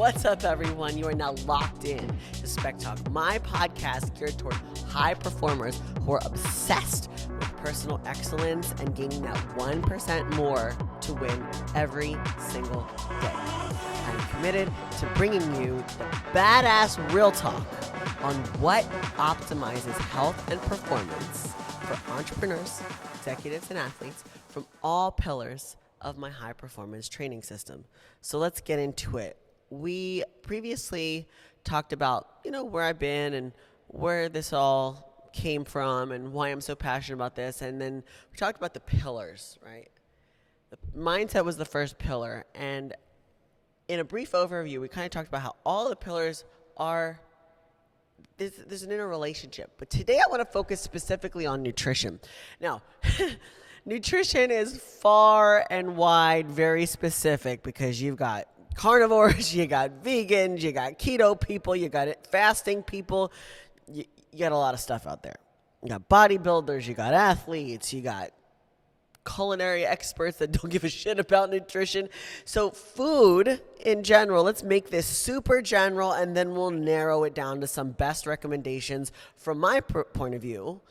What's up, everyone? You are now locked in to SpecTalk, my podcast geared toward high performers who are obsessed with personal excellence and gaining that 1% more to win every single day. I'm committed to bringing you the badass real talk on what optimizes health and performance for entrepreneurs, executives, and athletes from all pillars of my high performance training system. So let's get into it. We previously talked about, where I've been and where this all came from and why I'm so passionate about this. And then we talked about the pillars, right? The mindset was the first pillar. And in a brief overview, we kind of talked about how all the pillars are, there's an interrelationship. But today I want to focus specifically on nutrition. Now, nutrition is far and wide, very specific, because you've got carnivores, you got vegans, you got keto people, you got fasting people, you got a lot of stuff out there. You got bodybuilders, you got athletes, you got culinary experts that don't give a shit about nutrition. So food in general, let's make this super general and then we'll narrow it down to some best recommendations from my point of view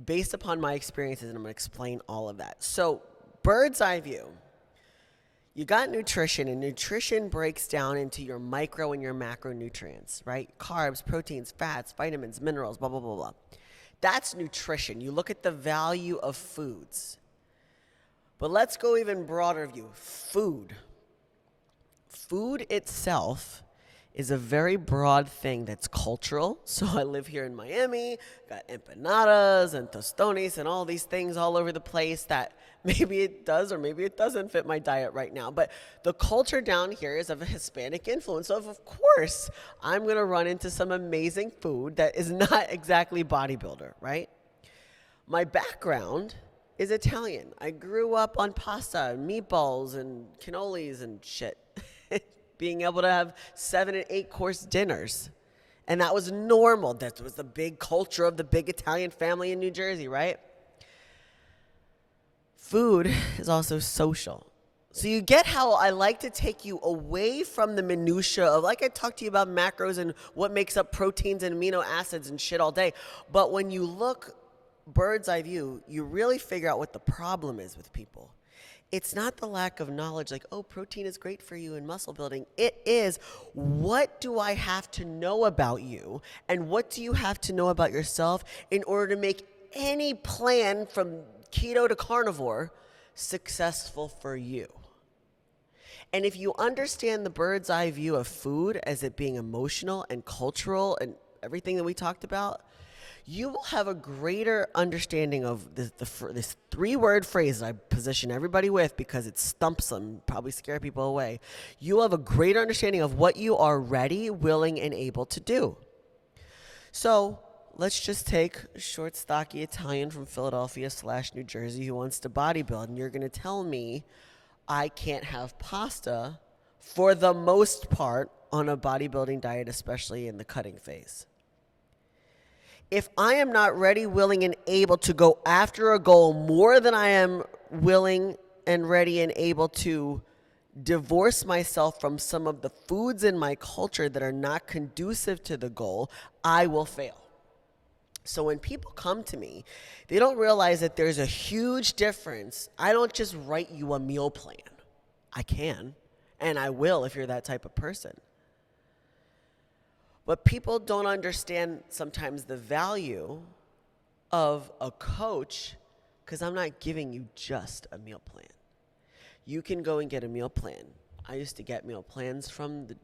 based upon my experiences, and I'm going to explain all of that. So bird's eye view. You got nutrition, and nutrition breaks down into your micro and your macronutrients, right? Carbs, proteins, fats, vitamins, minerals, blah, blah, blah, blah. That's nutrition. You look at the value of foods. But let's go even broader view. Food. Food itself is a very broad thing that's cultural. So I live here in Miami, got empanadas and tostones and all these things all over the place that maybe it does or maybe it doesn't fit my diet right now. But the culture down here is of a Hispanic influence. So of course, I'm going to run into some amazing food that is not exactly bodybuilder, right? My background is Italian. I grew up on pasta and meatballs and cannolis and shit. Being able to have 7 and 8 course dinners. And that was normal. That was the big culture of the big Italian family in New Jersey, right? Food is also social. So you get how I like to take you away from the minutia of, like I talked to you about macros and what makes up proteins and amino acids and shit all day. But when you look bird's eye view, you really figure out what the problem is with people. It's not the lack of knowledge, like, oh, protein is great for you in muscle building. It is, what do I have to know about you? And what do you have to know about yourself in order to make any plan from keto to carnivore successful for you? And if you understand the bird's eye view of food as it being emotional and cultural and everything that we talked about, you will have a greater understanding of this 3-word phrase that I position everybody with because it stumps them, probably scare people away. You will have a greater understanding of what you are ready, willing, and able to do. So let's just take a short, stocky Italian from Philadelphia / New Jersey who wants to bodybuild, and you're going to tell me I can't have pasta for the most part on a bodybuilding diet, especially in the cutting phase. If I am not ready, willing, and able to go after a goal more than I am willing and ready and able to divorce myself from some of the foods in my culture that are not conducive to the goal, I will fail. So when people come to me, they don't realize that there's a huge difference. I don't just write you a meal plan. I can, and I will if you're that type of person. But people don't understand sometimes the value of a coach because I'm not giving you just a meal plan. You can go and get a meal plan. I used to get meal plans from the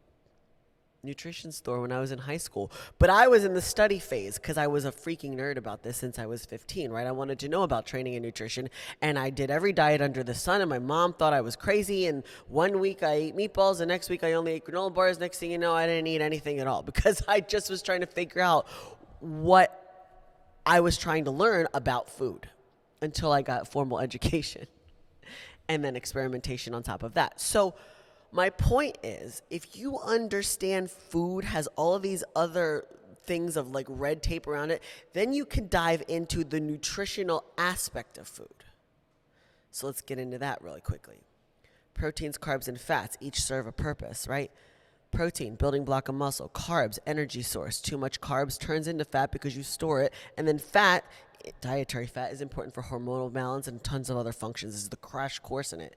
nutrition store when I was in high school. But I was in the study phase because I was a freaking nerd about this since I was 15, right? I wanted to know about training and nutrition, and I did every diet under the sun, and my mom thought I was crazy, and one week I ate meatballs, the next week I only ate granola bars, next thing you know, I didn't eat anything at all because I just was trying to figure out what I was trying to learn about food until I got formal education and then experimentation on top of that. So my point is, if you understand food has all of these other things of like red tape around it, then you can dive into the nutritional aspect of food. So let's get into that really quickly. Proteins, carbs, and fats each serve a purpose, right? Protein, building block of muscle. Carbs, energy source. Too much carbs turns into fat because you store it. And then fat, dietary fat, is important for hormonal balance and tons of other functions. This is the crash course in it.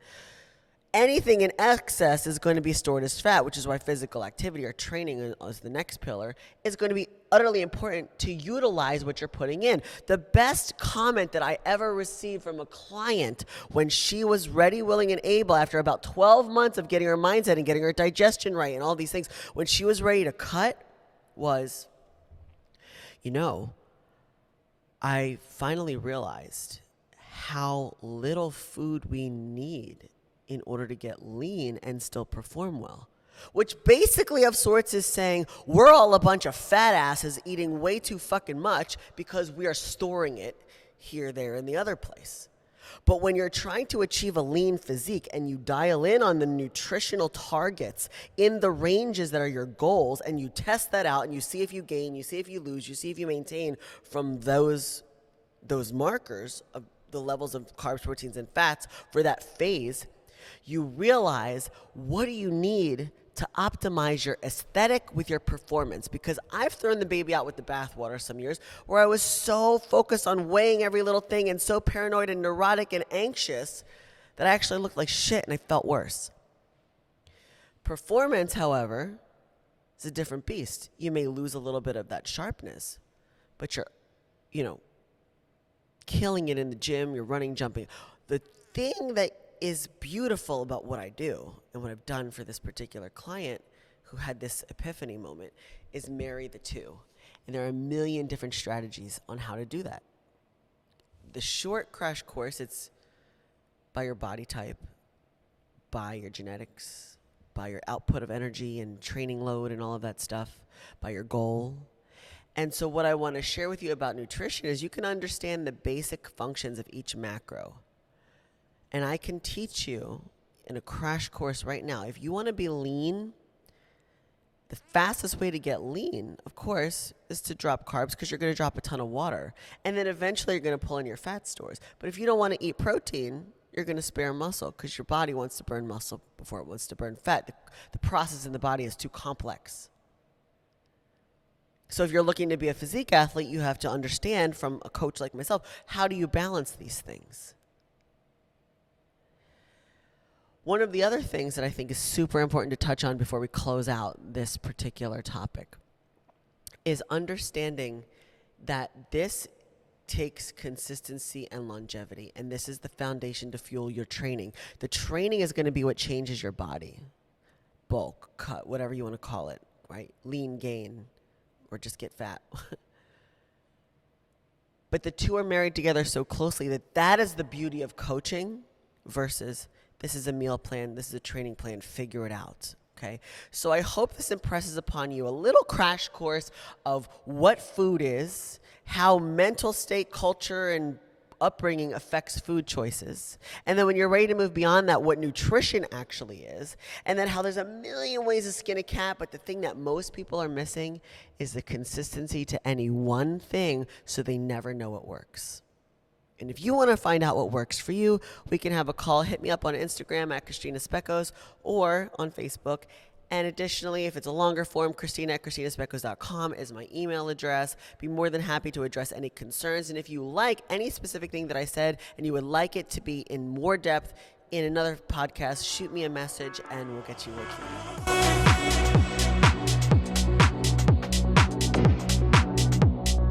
Anything in excess is going to be stored as fat, which is why physical activity or training as the next pillar is going to be utterly important to utilize what you're putting in. The best comment that I ever received from a client when she was ready, willing, and able after about 12 months of getting her mindset and getting her digestion right and all these things, when she was ready to cut was, I finally realized how little food we need in order to get lean and still perform well. Which basically of sorts is saying we're all a bunch of fat asses eating way too fucking much because we are storing it here, there, and the other place. But when you're trying to achieve a lean physique and you dial in on the nutritional targets in the ranges that are your goals and you test that out and you see if you gain, you see if you lose, you see if you maintain from those markers of the levels of carbs, proteins, and fats for that phase, you realize what do you need to optimize your aesthetic with your performance. Because I've thrown the baby out with the bathwater some years where I was so focused on weighing every little thing and so paranoid and neurotic and anxious that I actually looked like shit and I felt worse. Performance, however, is a different beast. You may lose a little bit of that sharpness, but you're, killing it in the gym, you're running, jumping. The thing that is beautiful about what I do and what I've done for this particular client who had this epiphany moment is marry the two. And there are a million different strategies on how to do that. The short crash course, it's by your body type, by your genetics, by your output of energy and training load and all of that stuff, by your goal. And so what I want to share with you about nutrition is you can understand the basic functions of each macro. And I can teach you in a crash course right now. If you want to be lean, the fastest way to get lean, of course, is to drop carbs because you're going to drop a ton of water. And then eventually you're going to pull in your fat stores. But if you don't want to eat protein, you're going to spare muscle because your body wants to burn muscle before it wants to burn fat. The process in the body is too complex. So if you're looking to be a physique athlete, you have to understand from a coach like myself, how do you balance these things? One of the other things that I think is super important to touch on before we close out this particular topic is understanding that this takes consistency and longevity, and this is the foundation to fuel your training. The training is going to be what changes your body. Bulk, cut, whatever you want to call it, right? Lean, gain, or just get fat. But the two are married together so closely that is the beauty of coaching versus this is a meal plan, this is a training plan, figure it out, okay? So I hope this impresses upon you a little crash course of what food is, how mental state, culture, and upbringing affects food choices. And then when you're ready to move beyond that, what nutrition actually is. And then how there's a million ways to skin a cat, but the thing that most people are missing is the consistency to any one thing so they never know what works. And if you want to find out what works for you, we can have a call. Hit me up on Instagram at Christina Speckos or on Facebook. And additionally, if it's a longer form, Christina at ChristinaSpeckos.com is my email address. Be more than happy to address any concerns. And if you like any specific thing that I said and you would like it to be in more depth in another podcast, shoot me a message and we'll get you working.